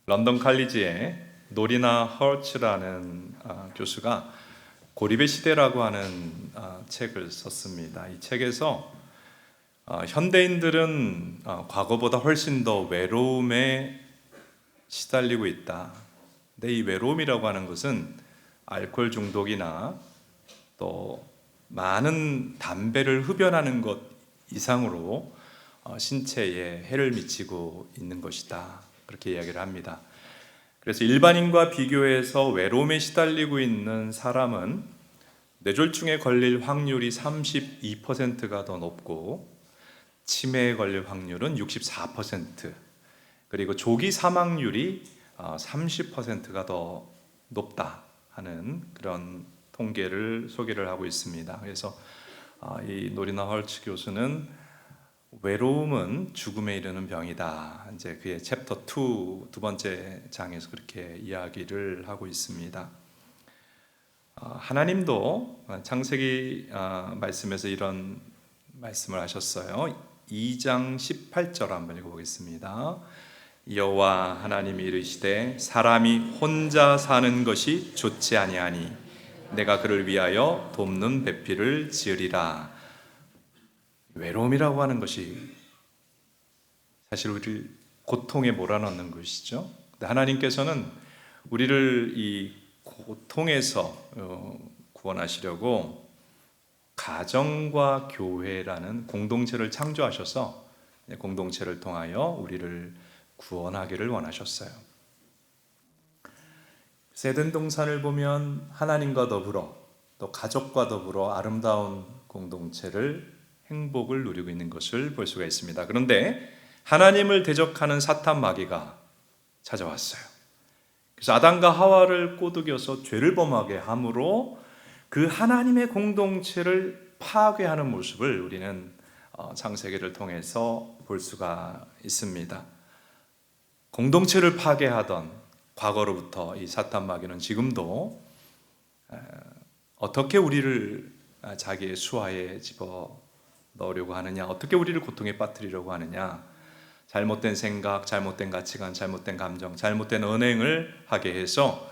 런던 칼리지의 노리나 헐츠라는 교수가 고립의 시대라고 하는 책을 썼습니다. 이 책에서 현대인들은 과거보다 훨씬 더 외로움에 시달리고 있다. 근데 이 외로움이라고 하는 것은 알코올 중독이나 또 많은 담배를 흡연하는 것 이상으로 신체에 해를 미치고 있는 것이다. 그렇게 이야기를 합니다. 그래서 일반인과 비교해서 외로움에 시달리고 있는 사람은 뇌졸중에 걸릴 확률이 32%가 더 높고 치매에 걸릴 확률은 64%, 그리고 조기 사망률이 30%가 더 높다 하는 그런 통계를 소개를 하고 있습니다. 그래서 이 노리나 헐츠 교수는 외로움은 죽음에 이르는 병이다. 이제 그의 챕터 2 두 번째 장에서 그렇게 이야기를 하고 있습니다. 하나님도 창세기 말씀에서 이런 말씀을 하셨어요. 2장 18절 한번 읽어보겠습니다. 여호와 하나님이 이르시되 사람이 혼자 사는 것이 좋지 아니하니 내가 그를 위하여 돕는 배필을 지으리라. 외로움이라고 하는 것이 사실 우리를 고통에 몰아넣는 것이죠. 근데 하나님께서는 우리를 이 고통에서 구원하시려고 가정과 교회라는 공동체를 창조하셔서 공동체를 통하여 우리를 구원하기를 원하셨어요. 에덴 동산을 보면 하나님과 더불어 또 가족과 더불어 아름다운 공동체를 행복을 누리고 있는 것을 볼 수가 있습니다. 그런데 하나님을 대적하는 사탄 마귀가 찾아왔어요. 그래서 아담과 하와를 꼬드겨서 죄를 범하게 함으로 그 하나님의 공동체를 파괴하는 모습을 우리는 창세기를 통해서 볼 수가 있습니다. 공동체를 파괴하던 과거로부터 이 사탄 마귀는 지금도 어떻게 우리를 자기의 수하에 집어 넣으려고 하느냐, 어떻게 우리를 고통에 빠뜨리려고 하느냐, 잘못된 생각, 잘못된 가치관, 잘못된 감정, 잘못된 언행을 하게 해서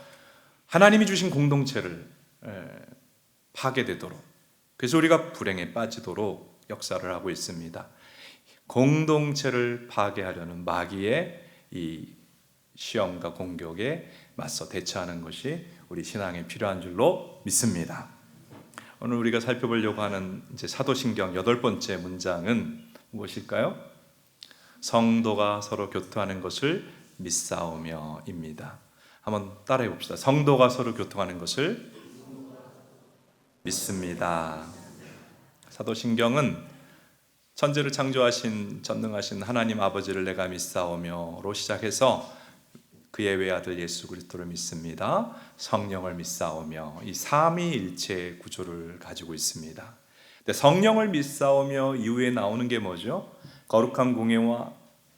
하나님이 주신 공동체를 파괴되도록, 그래서 우리가 불행에 빠지도록 역사를 하고 있습니다. 공동체를 파괴하려는 마귀의 이 시험과 공격에 맞서 대처하는 것이 우리 신앙에 필요한 줄로 믿습니다. 오늘 우리가 살펴보려고 하는 이제 사도신경 8번째 문장은 무엇일까요? 성도가 서로 교통하는 것을 믿사오며입니다. 한번 따라해 봅시다. 성도가 서로 교통하는 것을 믿습니다. 사도신경은 천지를 창조하신 전능하신 하나님 아버지를 내가 믿사오며로 시작해서 그의 외아들 예수 그리스도를 믿습니다. 성령을 믿사오며, 이 삼위일체 구조를 가지고 있습니다. 근데 성령을 믿사오며 이후에 나오는 게 뭐죠? 거룩한 공예와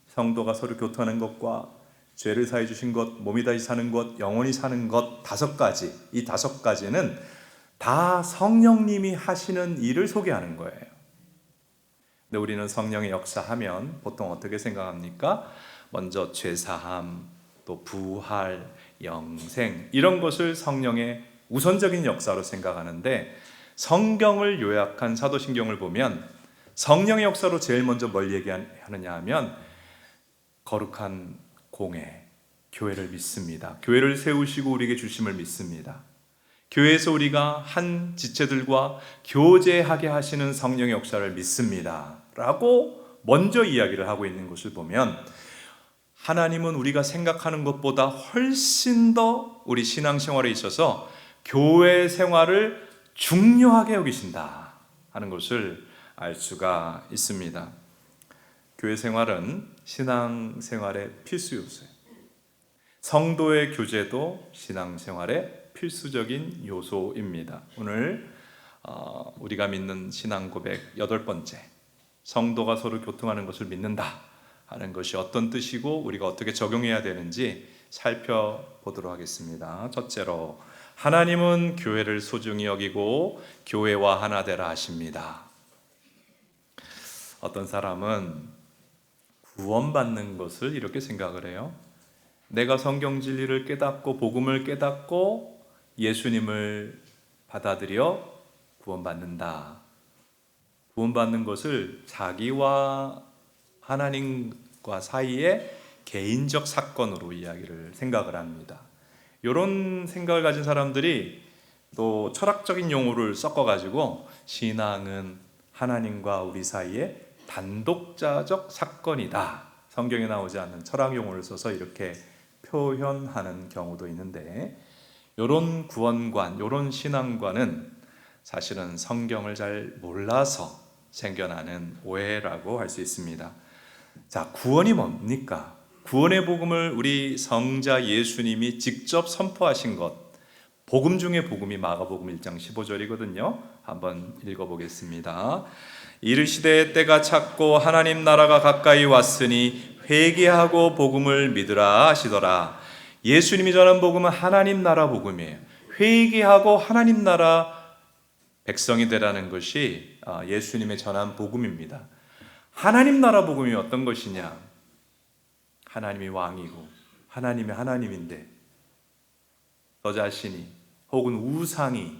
성도가 서로 교통하는 것과 죄를 사해 주신 것, 몸이 다시 사는 것, 영원히 사는 것, 5가지. 이 5가지는 다 성령님이 하시는 일을 소개하는 거예요. 근데 우리는 성령의 역사하면 보통 어떻게 생각합니까? 먼저 죄사함, 또 부활, 영생, 이런 것을 성령의 우선적인 역사로 생각하는데, 성경을 요약한 사도신경을 보면 성령의 역사로 제일 먼저 뭘 얘기하느냐 하면 거룩한 공예, 교회를 믿습니다. 교회를 세우시고 우리에게 주심을 믿습니다. 교회에서 우리가 한 지체들과 교제하게 하시는 성령의 역사를 믿습니다 라고 먼저 이야기를 하고 있는 것을 보면, 하나님은 우리가 생각하는 것보다 훨씬 더 우리 신앙생활에 있어서 교회 생활을 중요하게 여기신다 하는 것을 알 수가 있습니다. 교회 생활은 신앙생활의 필수 요소예요. 성도의 교제도 신앙생활의 필수적인 요소입니다. 오늘 우리가 믿는 신앙 고백 8번째, 성도가 서로 교통하는 것을 믿는다 하는 것이 어떤 뜻이고 우리가 어떻게 적용해야 되는지 살펴보도록 하겠습니다. 첫째로, 하나님은 교회를 소중히 여기고 교회와 하나 되라 하십니다. 어떤 사람은 구원받는 것을 이렇게 생각을 해요. 내가 성경 진리를 깨닫고 복음을 깨닫고 예수님을 받아들여 구원받는다. 구원받는 것을 자기와 하나님과 사이의 개인적 사건으로 이야기를 생각을 합니다. 이런 생각을 가진 사람들이 또 철학적인 용어를 섞어가지고 신앙은 하나님과 우리 사이의 단독자적 사건이다. 성경에 나오지 않는 철학 용어를 써서 이렇게 표현하는 경우도 있는데, 이런 구원관, 이런 신앙관은 사실은 성경을 잘 몰라서 생겨나는 오해라고 할 수 있습니다. 자, 구원이 뭡니까? 구원의 복음을 우리 성자 예수님이 직접 선포하신 것, 복음 중에 복음이 마가복음 1장 15절이거든요. 한번 읽어보겠습니다. 이르시되 때가 찼고 하나님 나라가 가까이 왔으니 회개하고 복음을 믿으라 하시더라. 예수님이 전한 복음은 하나님 나라 복음이에요. 회개하고 하나님 나라 백성이 되라는 것이 예수님의 전한 복음입니다. 하나님 나라 복음이 어떤 것이냐? 하나님이 왕이고 하나님이 하나님인데 너 자신이 혹은 우상이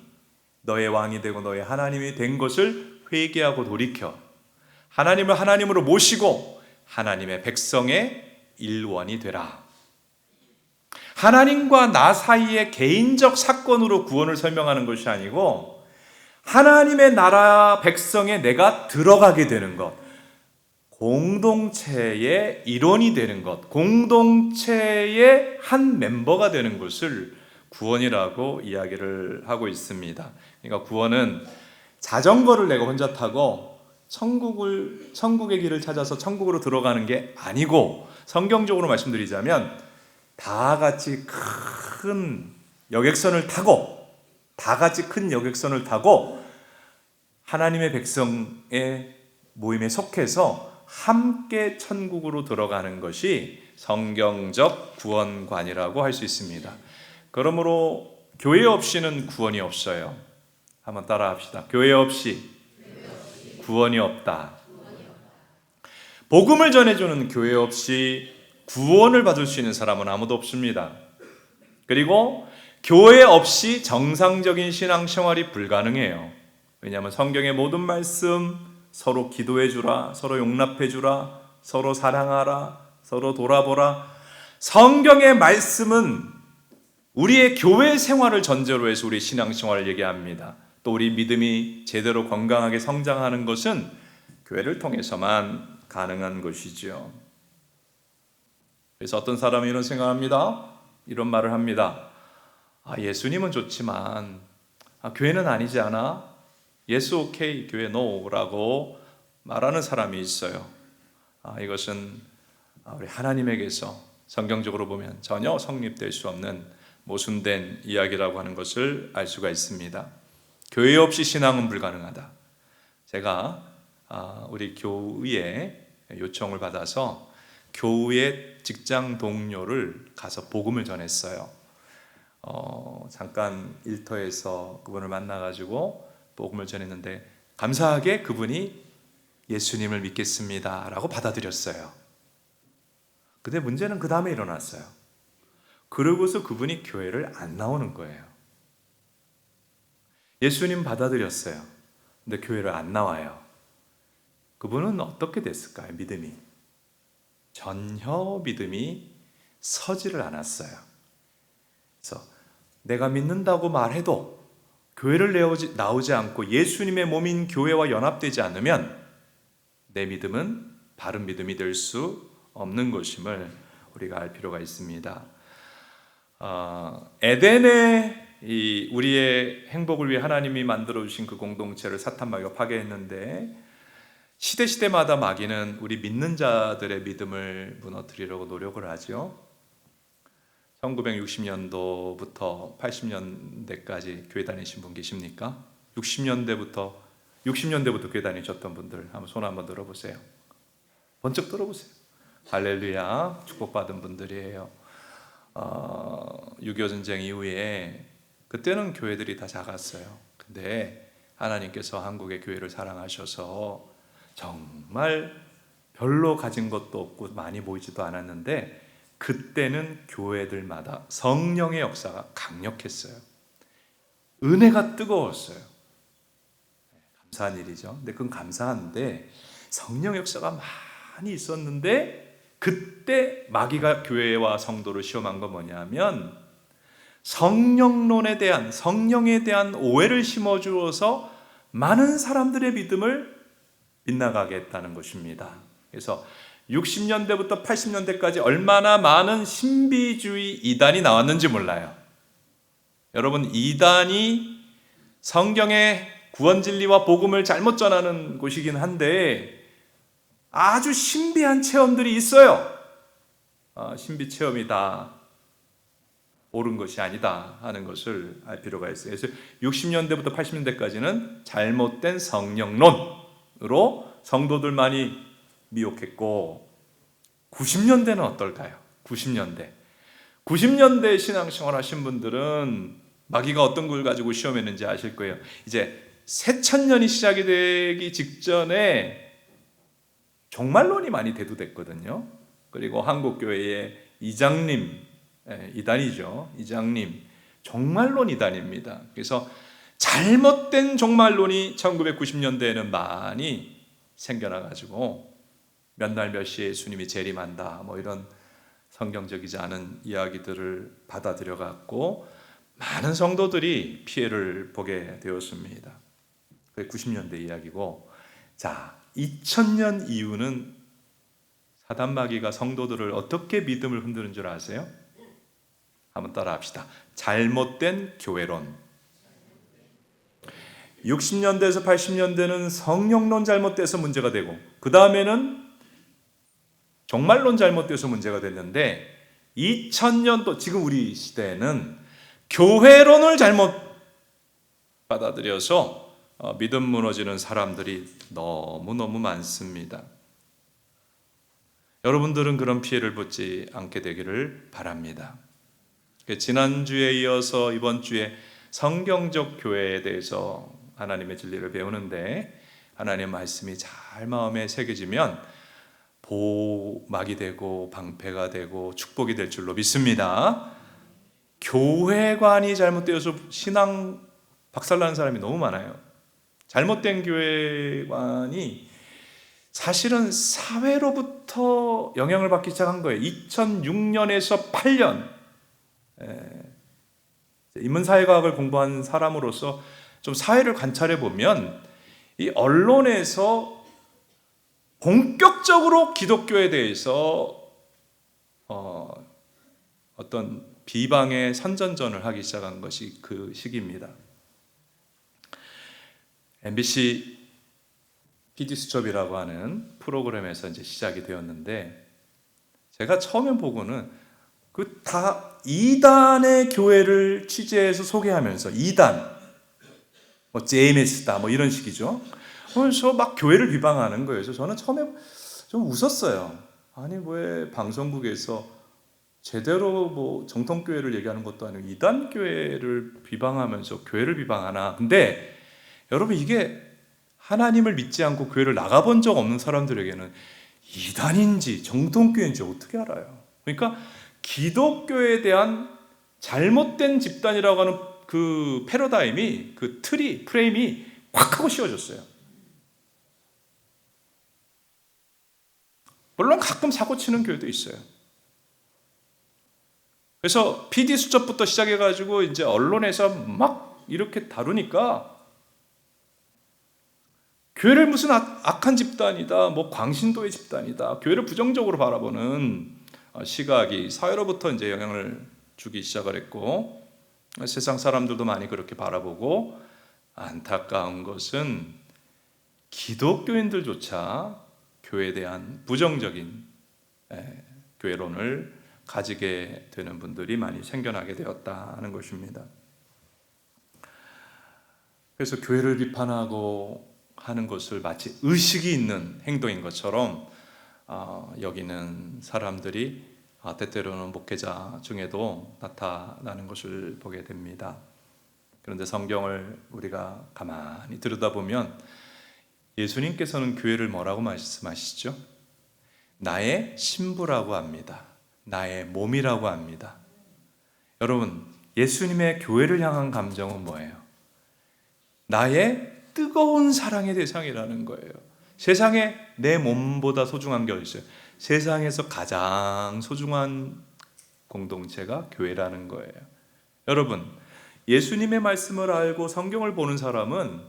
너의 왕이 되고 너의 하나님이 된 것을 회개하고 돌이켜 하나님을 하나님으로 모시고 하나님의 백성의 일원이 되라. 하나님과 나 사이의 개인적 사건으로 구원을 설명하는 것이 아니고 하나님의 나라 백성에 내가 들어가게 되는 것, 공동체의 일원이 되는 것, 공동체의 한 멤버가 되는 것을 구원이라고 이야기를 하고 있습니다. 그러니까 구원은 자전거를 내가 혼자 타고 천국의 길을 찾아서 천국으로 들어가는 게 아니고, 성경적으로 말씀드리자면 다 같이 큰 여객선을 타고 하나님의 백성의 모임에 속해서 함께 천국으로 들어가는 것이 성경적 구원관이라고 할 수 있습니다. 그러므로 교회 없이는 구원이 없어요. 한번 따라 합시다. 교회 없이 구원이 없다. 복음을 전해주는 교회 없이 구원을 받을 수 있는 사람은 아무도 없습니다. 그리고 교회 없이 정상적인 신앙생활이 불가능해요. 왜냐하면 성경의 모든 말씀, 서로 기도해 주라, 서로 용납해 주라, 서로 사랑하라, 서로 돌아보라, 성경의 말씀은 우리의 교회 생활을 전제로 해서 우리 신앙생활을 얘기합니다. 또 우리 믿음이 제대로 건강하게 성장하는 것은 교회를 통해서만 가능한 것이죠. 그래서 어떤 사람이 이런 생각합니다. 이런 말을 합니다. 예수님은 좋지만 교회는 아니지 않아? 예수 오케이, 교회 노라고 말하는 사람이 있어요. 이것은 우리 하나님에게서 성경적으로 보면 전혀 성립될 수 없는 모순된 이야기라고 하는 것을 알 수가 있습니다. 교회 없이 신앙은 불가능하다. 제가 우리 교회에 요청을 받아서 교회 직장 동료를 가서 복음을 전했어요. 잠깐 일터에서 그분을 만나가지고 복음을 전했는데 감사하게 그분이 예수님을 믿겠습니다 라고 받아들였어요. 근데 문제는 그 다음에 일어났어요. 그러고서 그분이 교회를 안 나오는 거예요. 예수님 받아들였어요. 근데 교회를 안 나와요. 그분은 어떻게 됐을까요? 믿음이 전혀 믿음이 서지를 않았어요. 그래서 내가 믿는다고 말해도 교회를 나오지 않고 예수님의 몸인 교회와 연합되지 않으면 내 믿음은 바른 믿음이 될 수 없는 것임을 우리가 알 필요가 있습니다. 에덴에 우리의 행복을 위해 하나님이 만들어 주신 그 공동체를 사탄 마귀가 파괴했는데, 시대마다 마귀는 우리 믿는 자들의 믿음을 무너뜨리려고 노력을 하죠. 1960년도부터 80년대까지 교회 다니신 분 계십니까? 60년대부터 교회 다니셨던 분들 한번 손 한번 들어보세요. 번쩍 들어보세요. 할렐루야, 축복받은 분들이에요. 6.25 전쟁 이후에 그때는 교회들이 다 작았어요. 근데 하나님께서 한국의 교회를 사랑하셔서 정말 별로 가진 것도 없고 많이 모이지도 않았는데 그때는 교회들마다 성령의 역사가 강력했어요. 은혜가 뜨거웠어요. 감사한 일이죠. 근데 그건 감사한데 성령 역사가 많이 있었는데 그때 마귀가 교회와 성도를 시험한 건 뭐냐면 성령론에 대한, 성령에 대한 오해를 심어주어서 많은 사람들의 믿음을 빗나가게 했다는 것입니다. 그래서 60년대부터 80년대까지 얼마나 많은 신비주의 이단이 나왔는지 몰라요. 여러분, 이단이 성경의 구원 진리와 복음을 잘못 전하는 곳이긴 한데 아주 신비한 체험들이 있어요. 신비 체험이다, 옳은 것이 아니다 하는 것을 알 필요가 있어요. 그래서 60년대부터 80년대까지는 잘못된 성령론으로 성도들만이 미혹했고, 90년대는 어떨까요? 90년대 신앙생활 하신 분들은 마귀가 어떤 걸 가지고 시험했는지 아실 거예요. 이제 새천년이 시작이 되기 직전에 종말론이 많이 대두됐거든요. 그리고 한국교회의 이장님, 이단이죠. 이장님, 종말론 이단입니다. 그래서 잘못된 종말론이 1990년대에는 많이 생겨나가지고 몇 날 몇 시에 예수님이 재림한다, 뭐 이런 성경적이지 않은 이야기들을 받아들여갖고 많은 성도들이 피해를 보게 되었습니다. 그게 90년대 이야기고, 자, 2000년 이후는 사단 마귀가 성도들을 어떻게 믿음을 흔드는 줄 아세요? 한번 따라 합시다. 잘못된 교회론. 60년대에서 80년대는 성령론 잘못돼서 문제가 되고, 그 다음에는 종말론 잘못돼서 문제가 됐는데, 2000년도 지금 우리 시대에는 교회론을 잘못 받아들여서 믿음 무너지는 사람들이 너무너무 많습니다. 여러분들은 그런 피해를 받지 않게 되기를 바랍니다. 지난주에 이어서 이번 주에 성경적 교회에 대해서 하나님의 진리를 배우는데, 하나님의 말씀이 잘 마음에 새겨지면 보막이 되고 방패가 되고 축복이 될 줄로 믿습니다. 교회관이 잘못되어서 신앙 박살나는 사람이 너무 많아요. 잘못된 교회관이 사실은 사회로부터 영향을 받기 시작한 거예요. 2006년에서 8년 인문사회과학을 공부한 사람으로서 좀 사회를 관찰해 보면 이 언론에서 본격적으로 기독교에 대해서 어떤 비방의 선전전을 하기 시작한 것이 그 시기입니다. MBC PD수첩이라고 하는 프로그램에서 이제 시작이 되었는데, 제가 처음에 보고는 그 다 이단의 교회를 취재해서 소개하면서 이단, 뭐 JMS다 뭐 이런 식이죠. 그래서 막 교회를 비방하는 거예요. 그래서 저는 처음에 좀 웃었어요. 아니 왜 방송국에서 제대로 뭐 정통교회를 얘기하는 것도 아니고 이단 교회를 비방하면서 교회를 비방하나. 근데 여러분, 이게 하나님을 믿지 않고 교회를 나가본 적 없는 사람들에게는 이단인지 정통교회인지 어떻게 알아요? 그러니까 기독교에 대한 잘못된 집단이라고 하는 그 패러다임이, 그 틀이, 프레임이 확 하고 씌워졌어요. 물론 가끔 사고 치는 교회도 있어요. 그래서 PD 수첩부터 시작해가지고 이제 언론에서 막 이렇게 다루니까 교회를 무슨 악한 집단이다, 뭐 광신도의 집단이다, 교회를 부정적으로 바라보는 시각이 사회로부터 이제 영향을 주기 시작을 했고, 세상 사람들도 많이 그렇게 바라보고, 안타까운 것은 기독교인들조차 교회에 대한 부정적인 교회론을 가지게 되는 분들이 많이 생겨나게 되었다는 것입니다. 그래서 교회를 비판하고 하는 것을 마치 의식이 있는 행동인 것처럼 여기는 사람들이 때때로는 목회자 중에도 나타나는 것을 보게 됩니다. 그런데 성경을 우리가 가만히 들여다보면 예수님께서는 교회를 뭐라고 말씀하시죠? 나의 신부라고 합니다. 나의 몸이라고 합니다. 여러분, 예수님의 교회를 향한 감정은 뭐예요? 나의 뜨거운 사랑의 대상이라는 거예요. 세상에 내 몸보다 소중한 게 어디 있어요? 세상에서 가장 소중한 공동체가 교회라는 거예요. 여러분, 예수님의 말씀을 알고 성경을 보는 사람은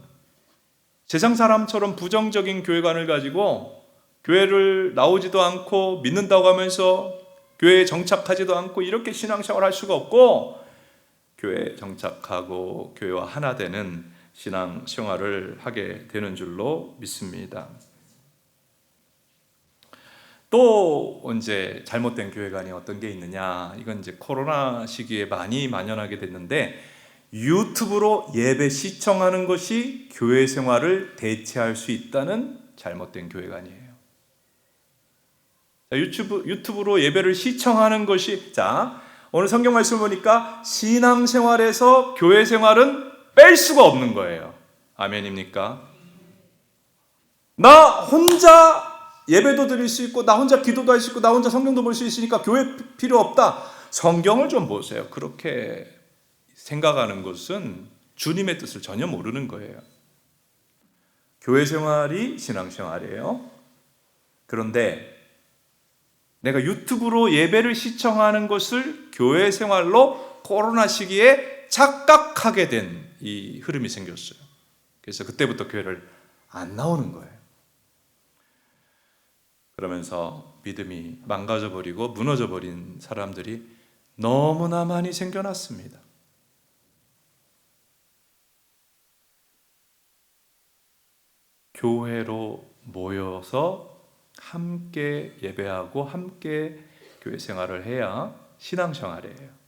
세상 사람처럼 부정적인 교회관을 가지고 교회를 나오지도 않고 믿는다고 하면서 교회에 정착하지도 않고 이렇게 신앙생활을 할 수가 없고, 교회에 정착하고 교회와 하나 되는 신앙생활을 하게 되는 줄로 믿습니다. 또 이제 잘못된 교회관이 어떤 게 있느냐, 이건 이제 코로나 시기에 많이 만연하게 됐는데, 유튜브로 예배 시청하는 것이 교회 생활을 대체할 수 있다는 잘못된 교회관이에요. 유튜브로 예배를 시청하는 것이, 오늘 성경 말씀 보니까 신앙생활에서 교회 생활은 뺄 수가 없는 거예요. 아멘입니까? 나 혼자 예배도 드릴 수 있고, 나 혼자 기도도 할 수 있고, 나 혼자 성경도 볼 수 있으니까 교회 필요 없다. 성경을 좀 보세요. 그렇게 생각하는 것은 주님의 뜻을 전혀 모르는 거예요. 교회 생활이 신앙생활이에요. 그런데 내가 유튜브로 예배를 시청하는 것을 교회 생활로 코로나 시기에 착각하게 된 이 흐름이 생겼어요. 그래서 그때부터 교회를 안 나오는 거예요. 그러면서 믿음이 망가져 버리고 무너져 버린 사람들이 너무나 많이 생겨났습니다. 교회로 모여서 함께 예배하고 함께 교회 생활을 해야 신앙생활이에요.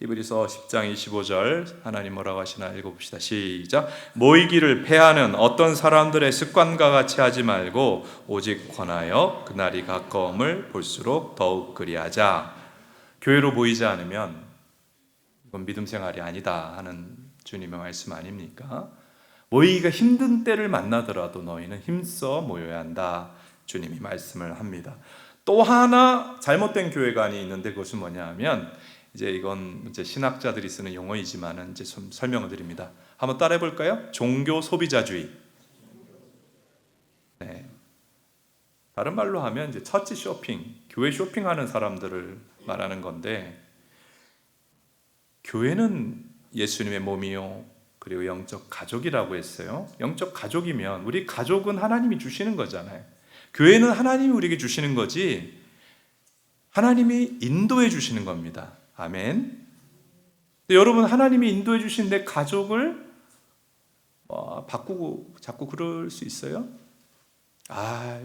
히브리서 10장 25절 하나님 뭐라고 하시나 읽어봅시다. 시작. 모이기를 패하는 어떤 사람들의 습관과 같이 하지 말고 오직 권하여 그날이 가까움을 볼수록 더욱 그리하자. 교회로 모이지 않으면 이건 믿음 생활이 아니다 하는 주님의 말씀 아닙니까? 모이기가 힘든 때를 만나더라도 너희는 힘써 모여야 한다. 주님이 말씀을 합니다. 또 하나 잘못된 교회관이 있는데 그것은 뭐냐 하면, 이제 이건 이제 신학자들이 쓰는 용어이지만은 이제 좀 설명을 드립니다. 한번 따라해 볼까요? 종교 소비자주의. 네. 다른 말로 하면 이제 처치 쇼핑, 교회 쇼핑하는 사람들을 말하는 건데, 교회는 예수님의 몸이요, 그리고 영적 가족이라고 했어요. 영적 가족이면 우리 가족은 하나님이 주시는 거잖아요. 교회는 하나님이 우리에게 주시는 거지 하나님이 인도해 주시는 겁니다. 아멘. 여러분, 하나님이 인도해 주시는데 가족을 바꾸고 자꾸 그럴 수 있어요?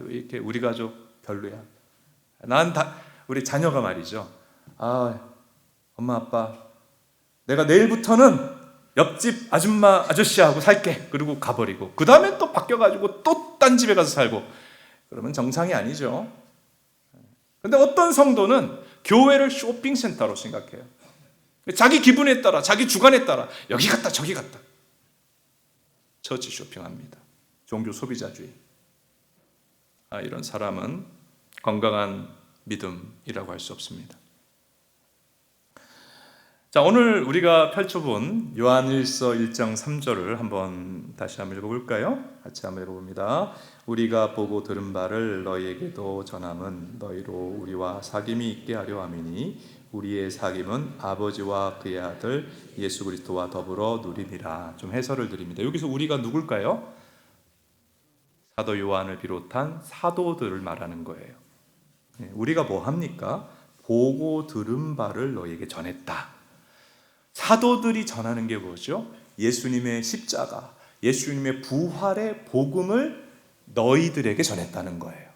왜 이렇게 우리 가족 별로야. 우리 자녀가 말이죠. 엄마 아빠, 내가 내일부터는 옆집 아줌마 아저씨하고 살게. 그리고 가버리고 그 다음에 또 바뀌어가지고 또 딴 집에 가서 살고, 그러면 정상이 아니죠. 근데 어떤 성도는 교회를 쇼핑센터로 생각해요. 자기 기분에 따라, 자기 주관에 따라 여기 갔다 저기 갔다 처치 쇼핑합니다. 종교 소비자주의. 이런 사람은 건강한 믿음이라고 할 수 없습니다. 오늘 우리가 펼쳐본 요한일서 1장 3절을 다시 한번 읽어볼까요? 같이 한번 읽어봅니다. 우리가 보고 들은 바를 너희에게도 전함은 너희로 우리와 사귐이 있게 하려 함이니 우리의 사귐은 아버지와 그의 아들 예수 그리스도와 더불어 누림이라. 좀 해설을 드립니다. 여기서 우리가 누굴까요? 사도 요한을 비롯한 사도들을 말하는 거예요. 우리가 뭐 합니까? 보고 들은 바를 너희에게 전했다. 사도들이 전하는 게 뭐죠? 예수님의 십자가, 예수님의 부활의 복음을 너희들에게 전했다는 거예요.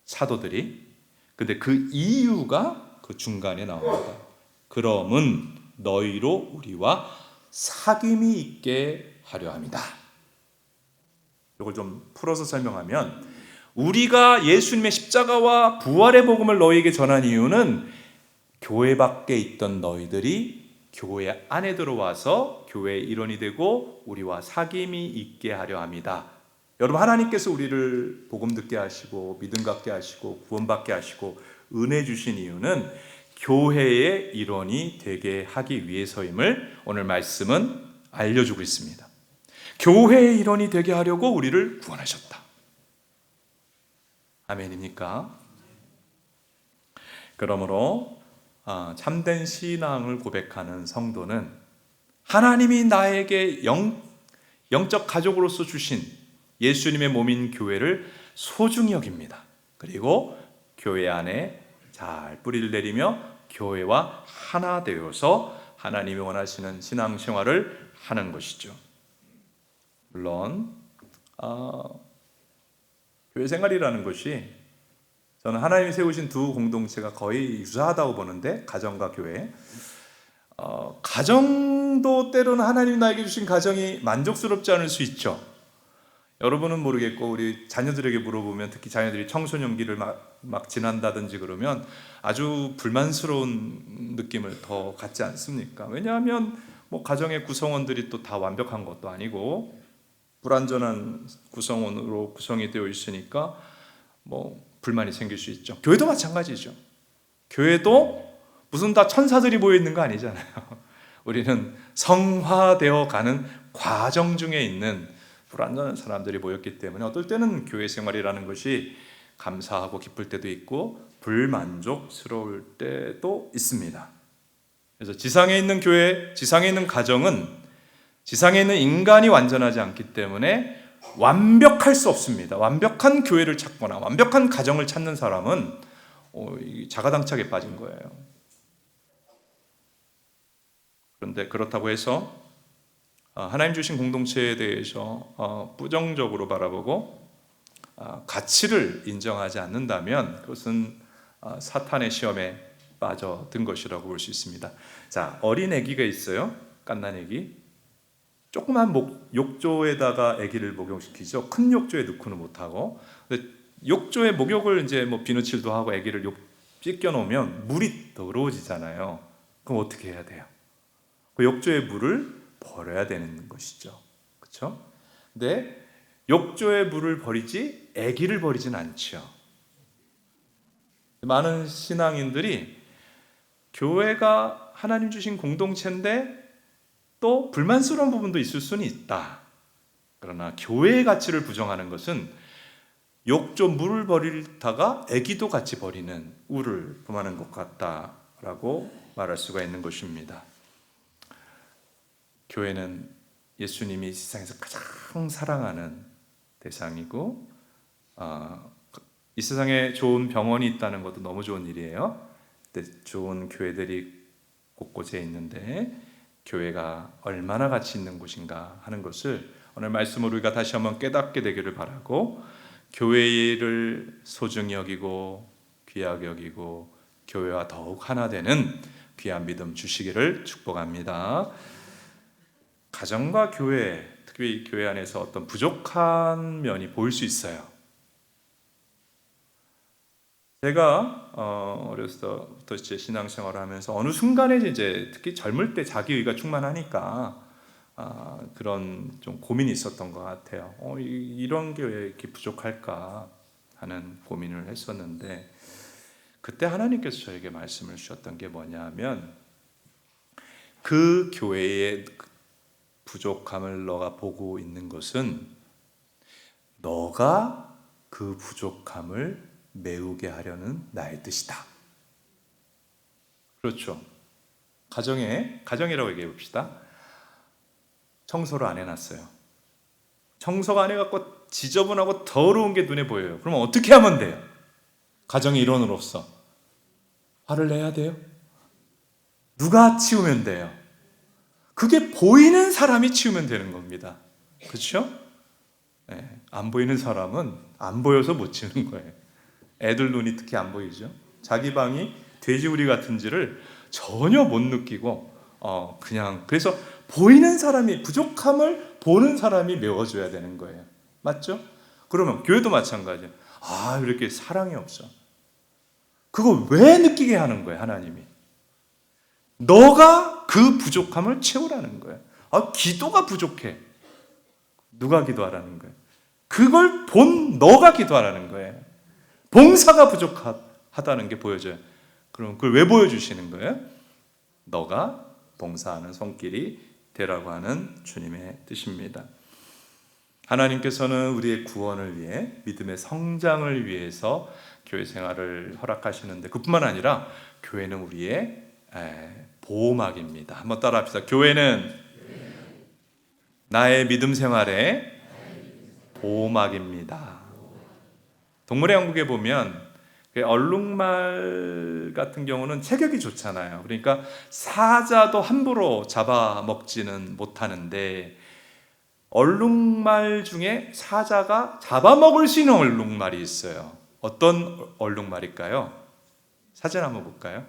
사도들이. 근데 그 이유가 그 중간에 나옵니다. 그러면 너희로 우리와 사귐이 있게 하려 합니다. 이걸 좀 풀어서 설명하면, 우리가 예수님의 십자가와 부활의 복음을 너희에게 전한 이유는 교회 밖에 있던 너희들이 교회 안에 들어와서 교회의 일원이 되고 우리와 사귐이 있게 하려 합니다. 여러분, 하나님께서 우리를 복음 듣게 하시고 믿음 갖게 하시고 구원받게 하시고 은혜 주신 이유는 교회의 일원이 되게 하기 위해서임을 오늘 말씀은 알려주고 있습니다. 교회의 일원이 되게 하려고 우리를 구원하셨다. 아멘입니까? 그러므로 참된 신앙을 고백하는 성도는 하나님이 나에게 영적 가족으로서 주신 예수님의 몸인 교회를 소중히 여깁니다. 그리고 교회 안에 잘 뿌리를 내리며 교회와 하나 되어서 하나님이 원하시는 신앙생활을 하는 것이죠. 물론 교회 생활이라는 것이 저는 하나님이 세우신 두 공동체가 거의 유사하다고 보는데, 가정과 교회. 가정도 때로는 하나님이 나에게 주신 가정이 만족스럽지 않을 수 있죠. 여러분은 모르겠고 우리 자녀들에게 물어보면, 특히 자녀들이 청소년기를 막 지난다든지 그러면 아주 불만스러운 느낌을 더 갖지 않습니까? 왜냐하면 뭐 가정의 구성원들이 또 다 완벽한 것도 아니고 불완전한 구성원으로 구성이 되어 있으니까 뭐 불만이 생길 수 있죠. 교회도 마찬가지죠. 교회도 무슨 다 천사들이 모여 있는 거 아니잖아요. 우리는 성화되어 가는 과정 중에 있는 불완전한 사람들이 모였기 때문에 어떨 때는 교회 생활이라는 것이 감사하고 기쁠 때도 있고 불만족스러울 때도 있습니다. 그래서 지상에 있는 교회, 지상에 있는 가정은 지상에 있는 인간이 완전하지 않기 때문에 완벽할 수 없습니다. 완벽한 교회를 찾거나 완벽한 가정을 찾는 사람은 자가당착에 빠진 거예요. 그런데 그렇다고 해서 하나님 주신 공동체에 대해서 부정적으로 바라보고 가치를 인정하지 않는다면 그것은 사탄의 시험에 빠져든 것이라고 볼 수 있습니다. 자, 어린 아기가 있어요. 갓난 아기. 조그만 욕조에다가 아기를 목욕시키죠. 큰 욕조에 넣고는 못하고. 근데 욕조에 목욕을 이제 뭐 비누칠도 하고 아기를 씻겨 놓으면 물이 더러워지잖아요. 그럼 어떻게 해야 돼요? 그 욕조의 물을 버려야 되는 것이죠. 그렇죠? 근데 욕조의 물을 버리지 아기를 버리진 않죠. 많은 신앙인들이 교회가 하나님 주신 공동체인데 또 불만스러운 부분도 있을 수는 있다. 그러나 교회의 가치를 부정하는 것은 욕조 물을 버리다가 아기도 같이 버리는 우를 범하는 것 같다라고 말할 수가 있는 것입니다. 교회는 예수님이 세상에서 가장 사랑하는 대상이고 이 세상에 좋은 병원이 있다는 것도 너무 좋은 일이에요. 근데 좋은 교회들이 곳곳에 있는데 교회가 얼마나 가치 있는 곳인가 하는 것을 오늘 말씀으로 우리가 다시 한번 깨닫게 되기를 바라고, 교회를 소중히 여기고 귀하게 여기고 교회와 더욱 하나 되는 귀한 믿음 주시기를 축복합니다. 가정과 교회, 특히 교회 안에서 어떤 부족한 면이 보일 수 있어요. 제가 어렸을 때부터 이제 신앙생활을 하면서 어느 순간에 이제 특히 젊을 때 자기의가 충만하니까 그런 좀 고민이 있었던 것 같아요. 이런 게 왜 이렇게 부족할까 하는 고민을 했었는데, 그때 하나님께서 저에게 말씀을 주셨던 게 뭐냐면, 그 교회의 부족함을 너가 보고 있는 것은 너가 그 부족함을 메우게 하려는 나의 뜻이다. 그렇죠. 가정이라고 얘기해 봅시다. 청소를 안 해놨어요. 청소가 안 해갖고 지저분하고 더러운 게 눈에 보여요. 그러면 어떻게 하면 돼요? 가정의 일원으로서 화를 내야 돼요? 누가 치우면 돼요? 그게 보이는 사람이 치우면 되는 겁니다. 그렇죠? 네, 안 보이는 사람은 안 보여서 못 치우는 거예요. 애들 눈이 특히 안 보이죠. 자기 방이 돼지우리 같은지를 전혀 못 느끼고 그냥, 그래서 보이는 사람이, 부족함을 보는 사람이 메워줘야 되는 거예요. 맞죠? 그러면 교회도 마찬가지예요. 이렇게 사랑이 없어. 그거 왜 느끼게 하는 거예요, 하나님이? 너가 그 부족함을 채우라는 거예요. 기도가 부족해. 누가 기도하라는 거예요? 그걸 본 너가 기도하라는 거예요. 봉사가 부족하다 하다는 게 보여져요. 그럼 그걸 왜 보여주시는 거예요? 너가 봉사하는 손길이 되라고 하는 주님의 뜻입니다. 하나님께서는 우리의 구원을 위해, 믿음의 성장을 위해서 교회 생활을 허락하시는데, 그뿐만 아니라 교회는 우리의 보호막입니다. 한번 따라 합시다. 교회는 나의 믿음 생활의 보호막입니다. 동물의 왕국에 보면 얼룩말 같은 경우는 체격이 좋잖아요. 그러니까 사자도 함부로 잡아먹지는 못하는데, 얼룩말 중에 사자가 잡아먹을 수 있는 얼룩말이 있어요. 어떤 얼룩말일까요? 사진 한번 볼까요?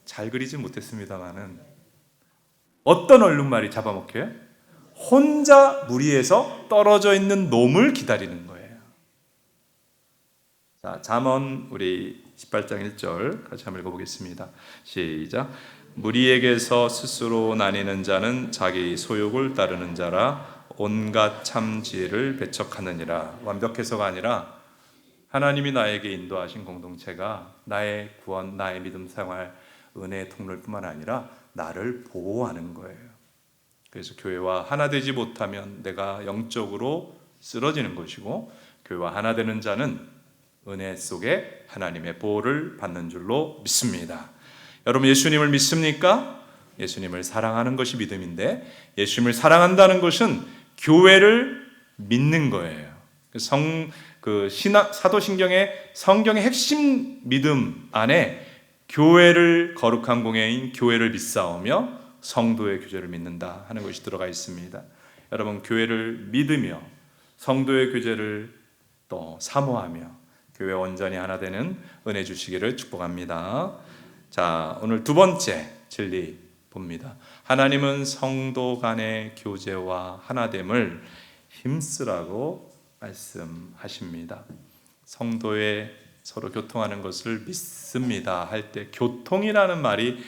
잘 그리진 못했습니다만은 어떤 얼룩말이 잡아먹혀요? 혼자 무리에서 떨어져 있는 놈을 기다리는 거예요. 자, 잠언 우리 18장 1절 같이 한번 읽어보겠습니다. 시작. 무리에게서 스스로 나뉘는 자는 자기 소욕을 따르는 자라 온갖 참지혜를 배척하느니라. 완벽해서가 아니라 하나님이 나에게 인도하신 공동체가 나의 구원, 나의 믿음 생활, 은혜의 통로일 뿐만 아니라 나를 보호하는 거예요. 그래서 교회와 하나 되지 못하면 내가 영적으로 쓰러지는 것이고, 교회와 하나 되는 자는 은혜 속에 하나님의 보호를 받는 줄로 믿습니다. 여러분, 예수님을 믿습니까? 예수님을 사랑하는 것이 믿음인데, 예수님을 사랑한다는 것은 교회를 믿는 거예요. 사도신경의 성경의 핵심 믿음 안에 교회를, 거룩한 공예인 교회를 믿사오며 성도의 교제를 믿는다 하는 것이 들어가 있습니다. 여러분, 교회를 믿으며 성도의 교제를 또 사모하며 교회 온전히 하나 되는 은혜 주시기를 축복합니다. 자, 오늘 두 번째 진리 봅니다. 하나님은 성도 간의 교제와 하나됨을 힘쓰라고 말씀하십니다. 성도의 서로 교통하는 것을 믿습니다 할 때, 교통이라는 말이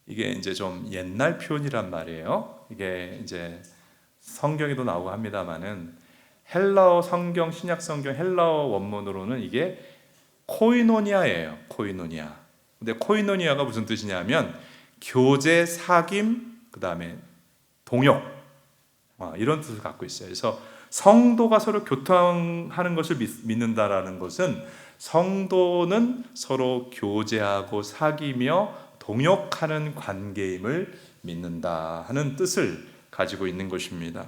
이게 이제 좀 옛날 표현이란 말이에요. 이게 이제 성경에도 나오고 합니다만은, 헬라어 성경, 신약 성경 헬라어 원문으로는 이게 코이노니아예요. 코이노니아. 근데 코이노니아가 무슨 뜻이냐면 교제, 사귐, 그 다음에 동역, 이런 뜻을 갖고 있어요. 그래서 성도가 서로 교통하는 것을 믿는다라는 것은 성도는 서로 교제하고 사귀며 동역하는 관계임을 믿는다 하는 뜻을 가지고 있는 것입니다.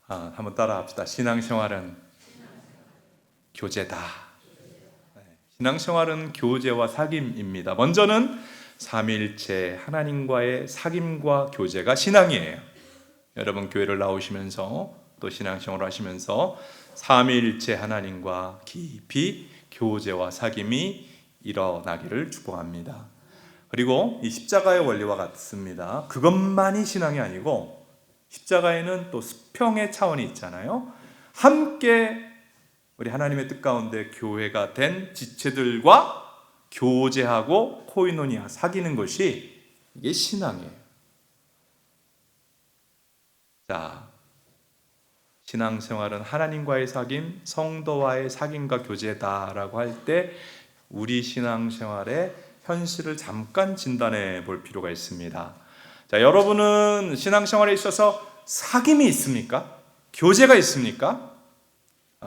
한번 따라합시다. 신앙생활은 교제다. 신앙생활은 교제와 사귐입니다. 먼저는 삼위일체 하나님과의 사귐과 교제가 신앙이에요. 여러분, 교회를 나오시면서 또 신앙생활을 하시면서 삼위일체 하나님과 깊이 교제와 사귐이 일어나기를 축복합니다. 그리고 이 십자가의 원리와 같습니다. 그것만이 신앙이 아니고 십자가에는 또 수평의 차원이 있잖아요. 함께 우리 하나님의 뜻 가운데 교회가 된 지체들과 교제하고 코이노니아, 사귀는 것이 이게 신앙이에요. 자, 신앙생활은 하나님과의 사귐, 성도와의 사귐과 교제다라고 할 때 우리 신앙생활의 현실을 잠깐 진단해 볼 필요가 있습니다. 자, 여러분은 신앙생활에 있어서 사귐이 있습니까? 교제가 있습니까?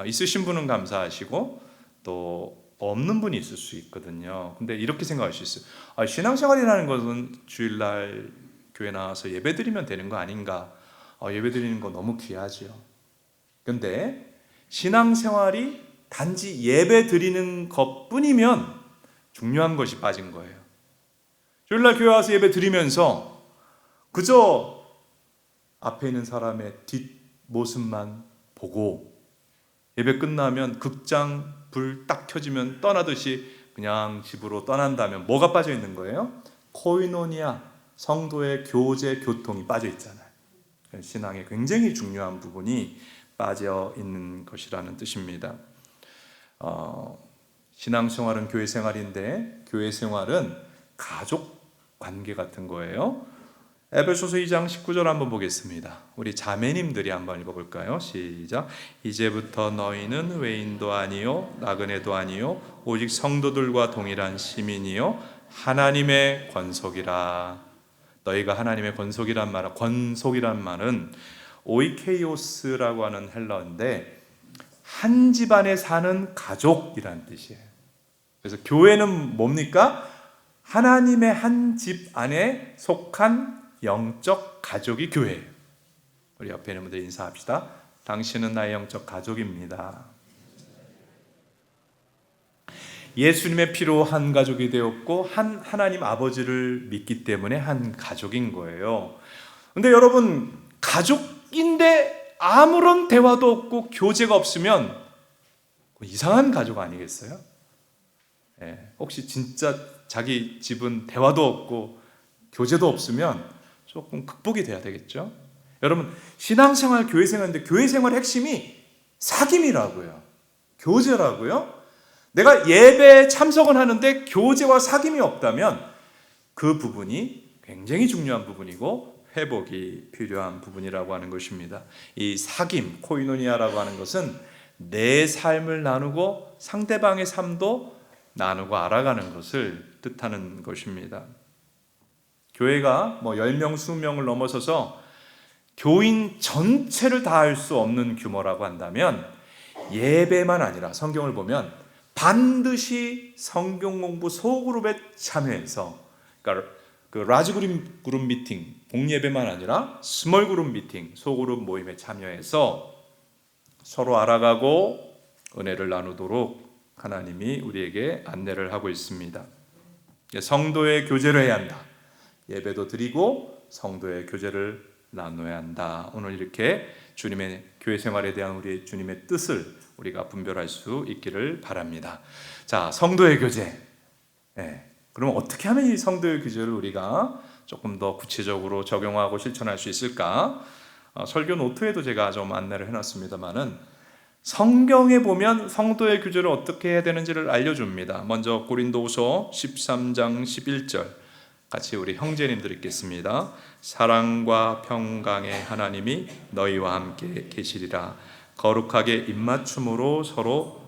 있으신 분은 감사하시고 또 없는 분이 있을 수 있거든요. 근데 이렇게 생각할 수 있어요. 신앙생활이라는 것은 주일날 교회 나와서 예배드리면 되는 거 아닌가? 예배드리는 거 너무 귀하죠. 근데 신앙생활이 단지 예배드리는 것뿐이면 중요한 것이 빠진 거예요. 주일날 교회 와서 예배드리면서 그저 앞에 있는 사람의 뒷모습만 보고 예배 끝나면 극장 불 딱 켜지면 떠나듯이 그냥 집으로 떠난다면 뭐가 빠져 있는 거예요? 코이노니아, 성도의 교제, 교통이 빠져 있잖아요. 신앙에 굉장히 중요한 부분이 빠져 있는 것이라는 뜻입니다. 신앙생활은 교회 생활인데 교회 생활은 가족 관계 같은 거예요. 에베소서 2장 19절 한번 보겠습니다. 우리 자매님들이 한번 읽어볼까요? 시작. 이제부터 너희는 외인도 아니요 나그네도 아니요 오직 성도들과 동일한 시민이요 하나님의 권속이라. 너희가 하나님의 권속이란 말은 오이케이오스라고 하는 헬라어인데 한 집안에 사는 가족이란 뜻이에요. 그래서 교회는 뭡니까? 하나님의 한 집 안에 속한 영적 가족이 교회예요. 우리 옆에 있는 분들 인사합시다. 당신은 나의 영적 가족입니다. 예수님의 피로 한 가족이 되었고 하나님 아버지를 믿기 때문에 한 가족인 거예요. 근데 여러분, 가족인데 아무런 대화도 없고 교제가 없으면 이상한 가족 아니겠어요? 혹시 진짜 자기 집은 대화도 없고 교제도 없으면 조금 극복이 돼야 되겠죠? 여러분, 신앙생활, 교회생활인데 교회생활의 핵심이 사귐이라고요. 교제라고요. 내가 예배에 참석은 하는데 교제와 사귐이 없다면 그 부분이 굉장히 중요한 부분이고 회복이 필요한 부분이라고 하는 것입니다. 이 사귐, 코이노니아라고 하는 것은 내 삶을 나누고 상대방의 삶도 나누고 알아가는 것을 뜻하는 것입니다. 교회가 10명, 20명을 넘어서서 교인 전체를 다 할 수 없는 규모라고 한다면 예배만 아니라 성경을 보면 반드시 성경 공부 소그룹에 참여해서, 그러니까 그 라지 그룹 미팅, 공예배만 아니라 스몰 그룹 미팅, 소그룹 모임에 참여해서 서로 알아가고 은혜를 나누도록 하나님이 우리에게 안내를 하고 있습니다. 성도의 교제를 해야 한다. 예배도 드리고 성도의 교제를 나눠야 한다. 오늘 이렇게 주님의 교회 생활에 대한 우리의 주님의 뜻을 우리가 분별할 수 있기를 바랍니다. 자, 성도의 교제. 그럼 어떻게 하면 이 성도의 교제를 우리가 조금 더 구체적으로 적용하고 실천할 수 있을까? 설교 노트에도 제가 좀 안내를 해놨습니다만은 성경에 보면 성도의 교제를 어떻게 해야 되는지를 알려줍니다. 먼저 고린도후서 13장 11절 같이 우리 형제님들 읽겠습니다. 사랑과 평강의 하나님이 너희와 함께 계시리라. 거룩하게 입맞춤으로 서로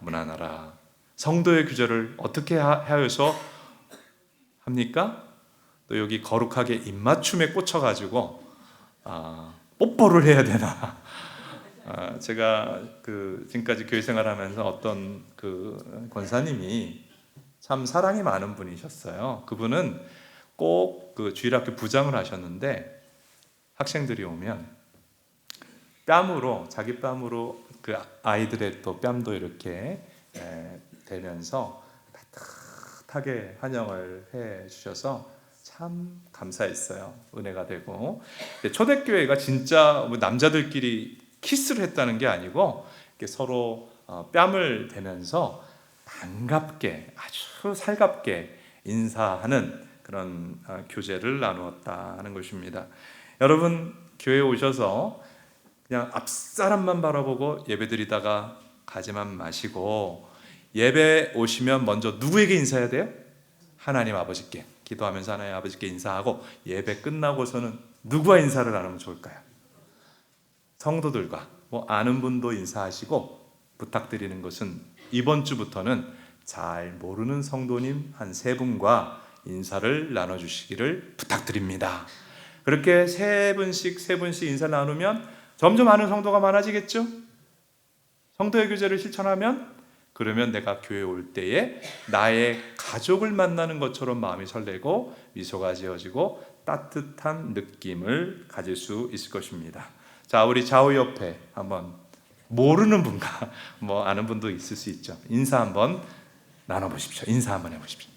문안하라. 성도의 교제를 어떻게 하여서 합니까? 또 여기 거룩하게 입맞춤에 꽂혀가지고 뽀뽀를 해야 되나? 제가 지금까지 교회 생활하면서 어떤 권사님이 참 사랑이 많은 분이셨어요. 그분은 꼭 주일학교 부장을 하셨는데 학생들이 오면 자기 뺨으로 그 아이들의 또 뺨도 이렇게 대면서 따뜻하게 환영을 해 주셔서 참 감사했어요. 은혜가 되고. 초대교회가 진짜 남자들끼리 키스를 했다는 게 아니고 이렇게 서로 뺨을 대면서 반갑게 아주 살갑게 인사하는 그런 교제를 나누었다는 것입니다. 여러분, 교회에 오셔서 그냥 앞사람만 바라보고 예배드리다가 가지만 마시고, 예배 오시면 먼저 누구에게 인사해야 돼요? 하나님 아버지께. 기도하면서 하나님 아버지께 인사하고 예배 끝나고서는 누구와 인사를 나누면 좋을까요? 성도들과 아는 분도 인사하시고, 부탁드리는 것은 이번 주부터는 잘 모르는 성도님 한 3분과 인사를 나눠주시기를 부탁드립니다. 그렇게 3분씩 인사를 나누면 점점 아는 성도가 많아지겠죠? 성도의 교제를 실천하면, 그러면 내가 교회에 올 때에 나의 가족을 만나는 것처럼 마음이 설레고 미소가 지어지고 따뜻한 느낌을 가질 수 있을 것입니다. 자, 우리 좌우 옆에 한번 모르는 분과 아는 분도 있을 수 있죠. 인사 한번 나눠보십시오. 인사 한번 해보십시오.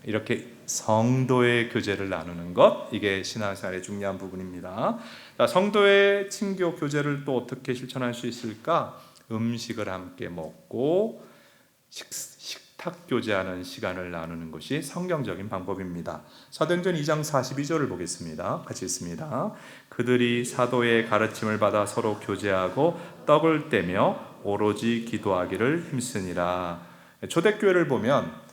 이렇게 성도의 교제를 나누는 것, 이게 신앙생활의 중요한 부분입니다. 자, 성도의 친교 교제를 또 어떻게 실천할 수 있을까? 음식을 함께 먹고 식탁 교제하는 시간을 나누는 것이 성경적인 방법입니다. 사도행전 2장 42절을 보겠습니다. 같이 읽습니다. 그들이 사도의 가르침을 받아 서로 교제하고 떡을 떼며 오로지 기도하기를 힘쓰니라. 초대교회를 보면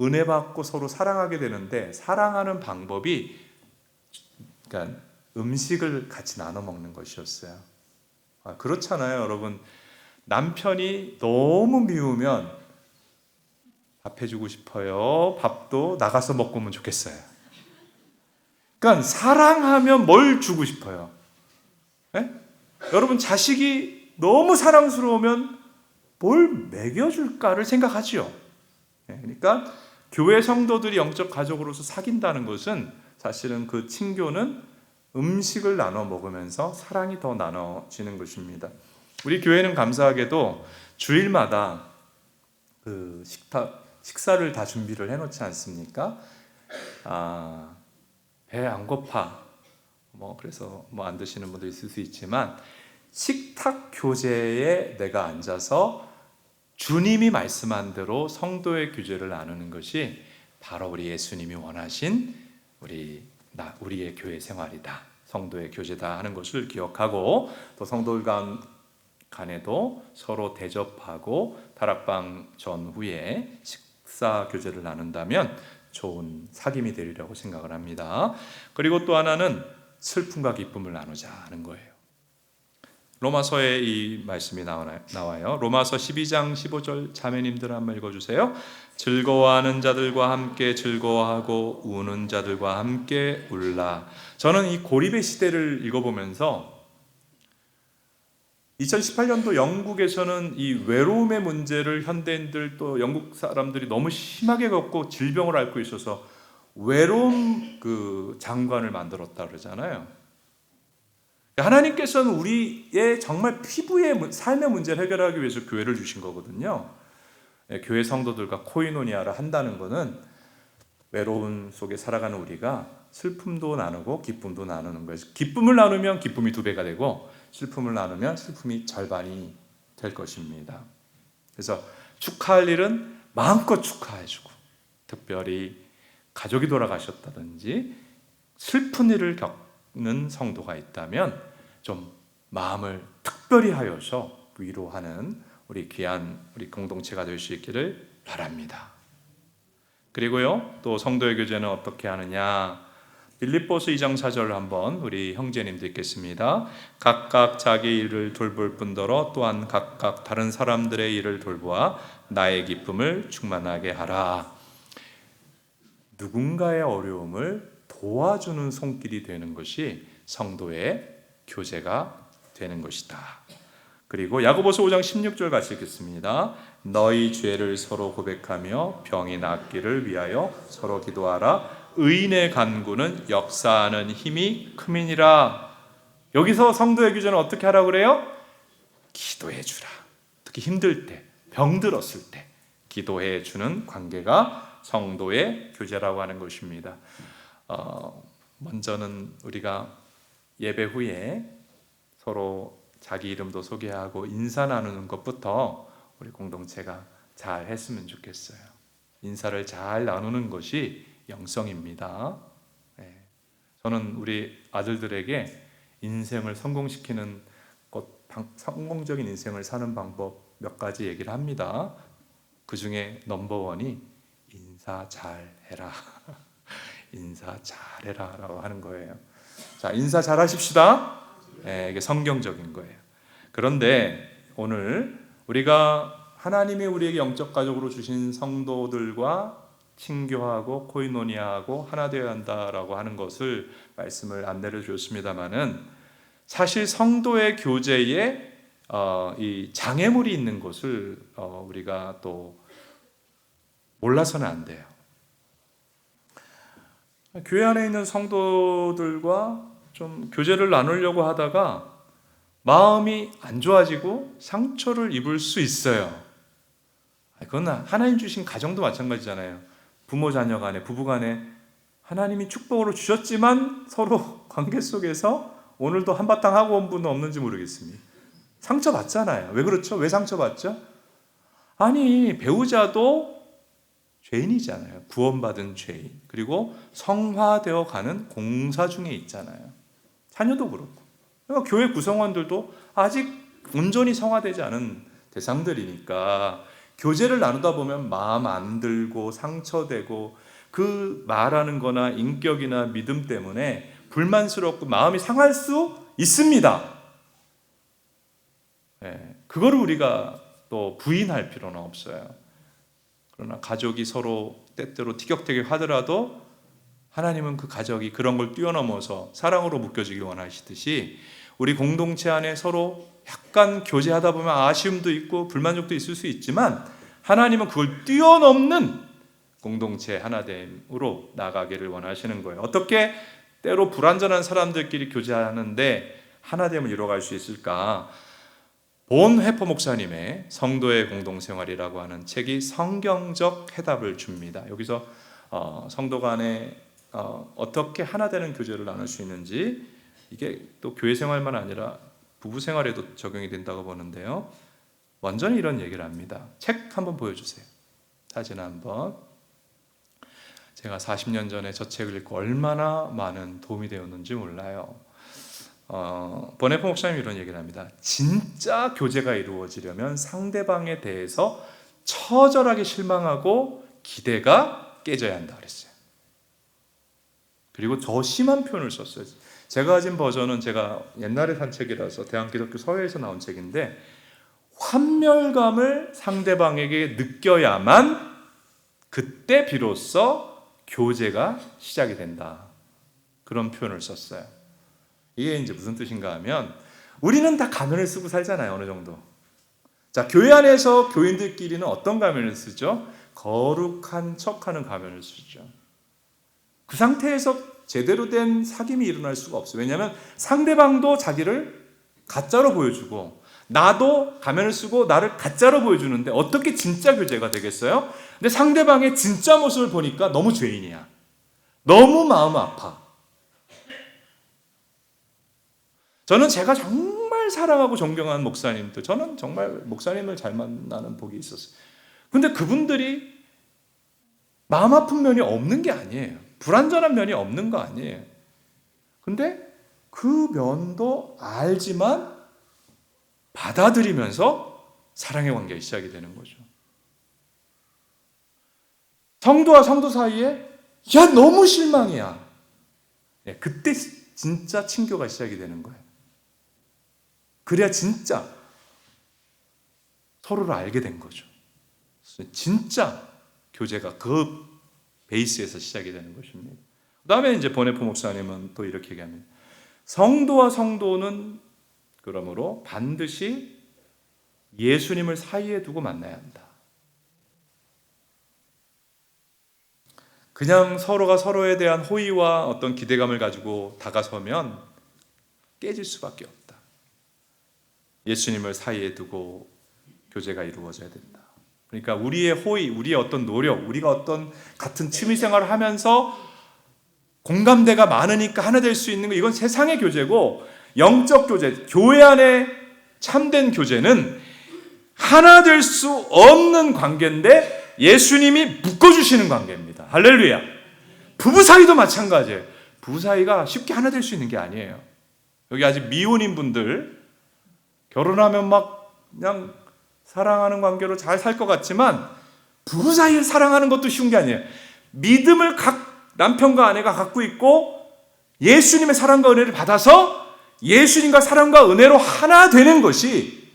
은혜 받고 서로 사랑하게 되는데, 사랑하는 방법이 그러니까 음식을 같이 나눠 먹는 것이었어요. 그렇잖아요, 여러분. 남편이 너무 미우면 밥 해주고 싶어요. 밥도 나가서 먹고 오면 좋겠어요. 그러니까 사랑하면 뭘 주고 싶어요? 네? 여러분, 자식이 너무 사랑스러우면 뭘 먹여줄까를 생각하지요. 네, 그러니까 교회 성도들이 영적 가족으로서 사귄다는 것은 사실은 그 친교는 음식을 나눠 먹으면서 사랑이 더 나눠지는 것입니다. 우리 교회는 감사하게도 주일마다 그 식사를 다 준비를 해놓지 않습니까? 배 안 고파. 그래서 안 드시는 분도 있을 수 있지만 식탁 교제에 내가 앉아서 주님이 말씀한 대로 성도의 교제를 나누는 것이 바로 우리 예수님이 원하신 우리의 교회 생활이다. 성도의 교제다 하는 것을 기억하고 또 성도들 간에도 서로 대접하고 다락방 전후에 식사 교제를 나눈다면 좋은 사귐이 되리라고 생각을 합니다. 그리고 또 하나는 슬픔과 기쁨을 나누자 하는 거예요. 로마서에 이 말씀이 나와요. 로마서 12장 15절 자매님들 한번 읽어주세요. 즐거워하는 자들과 함께 즐거워하고 우는 자들과 함께 울라. 저는 이 고립의 시대를 읽어보면서 2018년도 영국에서는 이 외로움의 문제를 현대인들 또 영국 사람들이 너무 심하게 겪고 질병을 앓고 있어서 외로움 장관을 만들었다 그러잖아요. 하나님께서는 우리의 정말 피부의 삶의 문제를 해결하기 위해서 교회를 주신 거거든요. 교회 성도들과 코이노니아를 한다는 것은 외로움 속에 살아가는 우리가 슬픔도 나누고 기쁨도 나누는 거예요. 기쁨을 나누면 기쁨이 2배가 되고 슬픔을 나누면 슬픔이 절반이 될 것입니다. 그래서 축하할 일은 마음껏 축하해주고, 특별히 가족이 돌아가셨다든지 슬픈 일을 겪는 성도가 있다면 좀 마음을 특별히 하여서 위로하는 우리 귀한 우리 공동체가 될 수 있기를 바랍니다. 그리고요, 또 성도의 교제는 어떻게 하느냐? 빌립보서 2장 4절 한번 우리 형제님도 읽겠습니다. 각각 자기 일을 돌볼 뿐더러 또한 각각 다른 사람들의 일을 돌보아 나의 기쁨을 충만하게 하라. 누군가의 어려움을 도와주는 손길이 되는 것이 성도의 교제가 되는 것이다. 그리고 야고보서 5장 16절 같이 읽겠습니다. 너희 죄를 서로 고백하며 병이 낫기를 위하여 서로 기도하라. 의인의 간구는 역사하는 힘이 큼이니라. 여기서 성도의 교제는 어떻게 하라고 그래요? 기도해 주라. 특히 힘들 때, 병들었을 때 기도해 주는 관계가 성도의 교제라고 하는 것입니다. 먼저는 우리가 예배 후에 서로 자기 이름도 소개하고 인사 나누는 것부터 우리 공동체가 잘 했으면 좋겠어요. 인사를 잘 나누는 것이 영성입니다. 저는 우리 아들들에게 인생을 성공시키는 성공적인 인생을 사는 방법 몇 가지 얘기를 합니다. 그 중에 넘버원이 인사 잘해라. 인사 잘해라 라고 하는 거예요. 자, 인사 잘 하십시다. 이게 성경적인 거예요. 그런데 오늘 우리가 하나님이 우리에게 영적 가족으로 주신 성도들과 친교하고 코이노니아하고 하나 되어야 한다라고 하는 것을 말씀을 안내를 주었습니다마는 사실 성도의 교제에 이 장애물이 있는 것을 우리가 또 몰라서는 안 돼요. 교회 안에 있는 성도들과 좀 교제를 나누려고 하다가 마음이 안 좋아지고 상처를 입을 수 있어요. 그건 하나님 주신 가정도 마찬가지잖아요. 부모 자녀 간에, 부부 간에 하나님이 축복으로 주셨지만 서로 관계 속에서 오늘도 한바탕 하고 온 분은 없는지 모르겠습니다. 상처받잖아요. 왜 그렇죠? 왜 상처받죠? 아니, 배우자도 죄인이잖아요. 구원받은 죄인. 그리고 성화되어 가는 공사 중에 있잖아요. 자녀도 그렇고. 그러니까 교회 구성원들도 아직 온전히 성화되지 않은 대상들이니까 교제를 나누다 보면 마음 안 들고 상처되고 그 말하는 거나 인격이나 믿음 때문에 불만스럽고 마음이 상할 수 있습니다. 그거를 우리가 또 부인할 필요는 없어요. 그러나 가족이 서로 때때로 티격태격 하더라도 하나님은 그 가족이 그런 걸 뛰어넘어서 사랑으로 묶여지길 원하시듯이 우리 공동체 안에 서로 약간 교제하다 보면 아쉬움도 있고 불만족도 있을 수 있지만 하나님은 그걸 뛰어넘는 공동체 하나됨으로 나가기를 원하시는 거예요. 어떻게 때로 불완전한 사람들끼리 교제하는데 하나됨을 이뤄갈 수 있을까? 본 회포 목사님의 성도의 공동생활이라고 하는 책이 성경적 해답을 줍니다. 여기서 성도 간에 어떻게 하나 되는 교제를 나눌 수 있는지, 이게 또 교회 생활만 아니라 부부 생활에도 적용이 된다고 보는데요. 완전히 이런 얘기를 합니다. 책 한번 보여주세요. 사진 한번. 제가 40년 전에 저 책을 읽고 얼마나 많은 도움이 되었는지 몰라요. 버네포 목사님이 이런 얘기를 합니다. 진짜 교제가 이루어지려면 상대방에 대해서 처절하게 실망하고 기대가 깨져야 한다 그랬어요. 그리고 더 심한 표현을 썼어요. 제가 가진 버전은 제가 옛날에 산 책이라서 대한기독교 서예에서 나온 책인데, 환멸감을 상대방에게 느껴야만 그때 비로소 교제가 시작이 된다. 그런 표현을 썼어요. 이게 이제 무슨 뜻인가 하면, 우리는 다 가면을 쓰고 살잖아요, 어느 정도. 자, 교회 안에서 교인들끼리는 어떤 가면을 쓰죠? 거룩한 척하는 가면을 쓰죠. 그 상태에서 제대로 된 사귐이 일어날 수가 없어요. 왜냐하면 상대방도 자기를 가짜로 보여주고 나도 가면을 쓰고 나를 가짜로 보여주는데 어떻게 진짜 교제가 되겠어요? 근데 상대방의 진짜 모습을 보니까 너무 죄인이야. 너무 마음 아파. 저는 제가 정말 사랑하고 존경하는 목사님들, 저는 정말 목사님을 잘 만나는 복이 있었어요. 근데 그분들이 마음 아픈 면이 없는 게 아니에요. 불완전한 면이 없는 거 아니에요. 근데 그 면도 알지만 받아들이면서 사랑의 관계가 시작이 되는 거죠. 성도와 성도 사이에 야 너무 실망이야. 그때 진짜 친교가 시작이 되는 거예요. 그래야 진짜 서로를 알게 된 거죠. 진짜 교제가 그 베이스에서 시작이 되는 것입니다. 그 다음에 이제 버네포 목사님은 또 이렇게 얘기합니다. 성도와 성도는 그러므로 반드시 예수님을 사이에 두고 만나야 한다. 그냥 서로가 서로에 대한 호의와 어떤 기대감을 가지고 다가서면 깨질 수밖에 없다. 예수님을 사이에 두고 교제가 이루어져야 된다. 그러니까 우리의 호의, 우리의 어떤 노력, 우리가 어떤 같은 취미생활을 하면서 공감대가 많으니까 하나 될 수 있는 거, 이건 세상의 교제고, 영적 교제, 교회 안에 참된 교제는 하나 될 수 없는 관계인데 예수님이 묶어주시는 관계입니다. 할렐루야. 부부 사이도 마찬가지예요. 부부 사이가 쉽게 하나 될 수 있는 게 아니에요. 여기 아직 미혼인 분들, 결혼하면 막 그냥 사랑하는 관계로 잘 살 것 같지만 부부 사이를 사랑하는 것도 쉬운 게 아니에요. 믿음을 각 남편과 아내가 갖고 있고 예수님의 사랑과 은혜를 받아서 예수님과 사랑과 은혜로 하나 되는 것이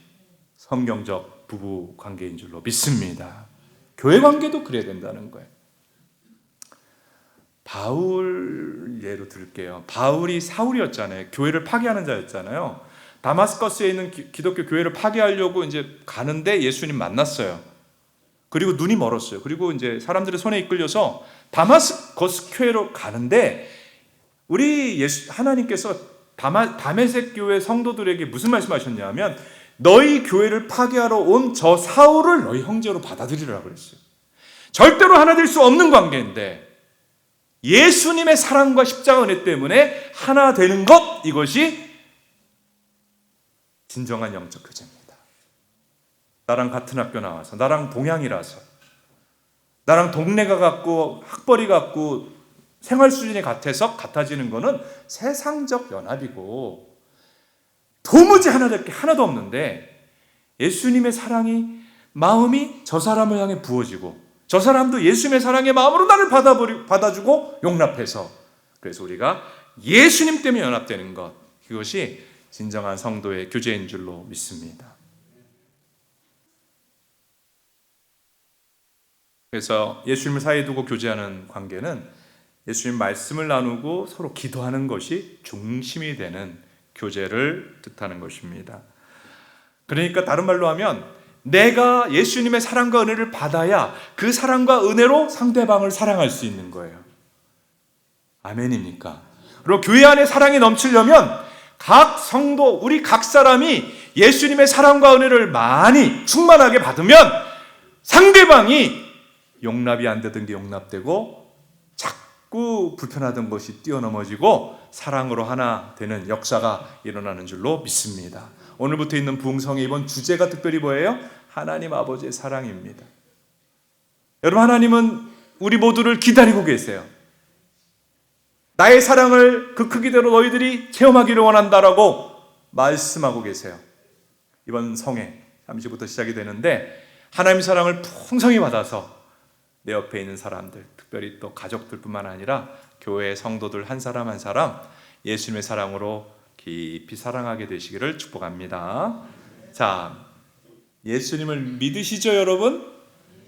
성경적 부부 관계인 줄로 믿습니다. 교회 관계도 그래야 된다는 거예요. 바울 예로 들게요. 바울이 사울이었잖아요. 교회를 파괴하는 자였잖아요. 다마스커스에 있는 기독교 교회를 파괴하려고 이제 가는데 예수님 만났어요. 그리고 눈이 멀었어요. 그리고 이제 사람들의 손에 이끌려서 다마스커스 교회로 가는데 우리 하나님께서 다메섹 교회 성도들에게 무슨 말씀하셨냐면 너희 교회를 파괴하러 온 저 사울을 너희 형제로 받아들이라고 그랬어요. 절대로 하나 될 수 없는 관계인데 예수님의 사랑과 십자가 은혜 때문에 하나 되는 것, 이것이 진정한 영적 교제입니다. 나랑 같은 학교 나와서, 나랑 동양이라서, 나랑 동네가 같고 학벌이 같고 생활 수준이 같아지는 것은 세상적 연합이고 도무지 하나 될 게 하나도 없는데 예수님의 사랑이 마음이 저 사람을 향해 부어지고 저 사람도 예수님의 사랑의 마음으로 나를 받아주고 용납해서, 그래서 우리가 예수님 때문에 연합되는 것, 그것이 진정한 성도의 교제인 줄로 믿습니다. 그래서 예수님을 사이에 두고 교제하는 관계는 예수님 말씀을 나누고 서로 기도하는 것이 중심이 되는 교제를 뜻하는 것입니다. 그러니까 다른 말로 하면 내가 예수님의 사랑과 은혜를 받아야 그 사랑과 은혜로 상대방을 사랑할 수 있는 거예요. 아멘입니까? 그리고 교회 안에 사랑이 넘치려면 각 성도, 우리 각 사람이 예수님의 사랑과 은혜를 많이 충만하게 받으면 상대방이 용납이 안 되던 게 용납되고 자꾸 불편하던 것이 뛰어넘어지고 사랑으로 하나 되는 역사가 일어나는 줄로 믿습니다. 오늘부터 있는 부흥성의 이번 주제가 특별히 뭐예요? 하나님 아버지의 사랑입니다. 여러분, 하나님은 우리 모두를 기다리고 계세요. 나의 사랑을 그 크기대로 너희들이 체험하기를 원한다라고 말씀하고 계세요. 이번 성회 잠시부터 시작이 되는데 하나님의 사랑을 풍성히 받아서 내 옆에 있는 사람들, 특별히 또 가족들뿐만 아니라 교회의 성도들 한 사람 한 사람 예수님의 사랑으로 깊이 사랑하게 되시기를 축복합니다. 자, 예수님을 믿으시죠, 여러분?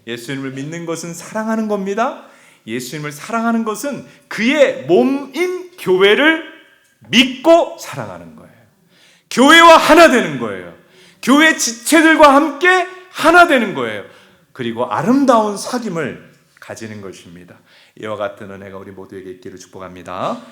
예수님을 믿는 것은 사랑하는 겁니다. 예수님을 사랑하는 것은 그의 몸인 교회를 믿고 사랑하는 거예요. 교회와 하나 되는 거예요. 교회 지체들과 함께 하나 되는 거예요. 그리고 아름다운 사귐을 가지는 것입니다. 이와 같은 은혜가 우리 모두에게 있기를 축복합니다.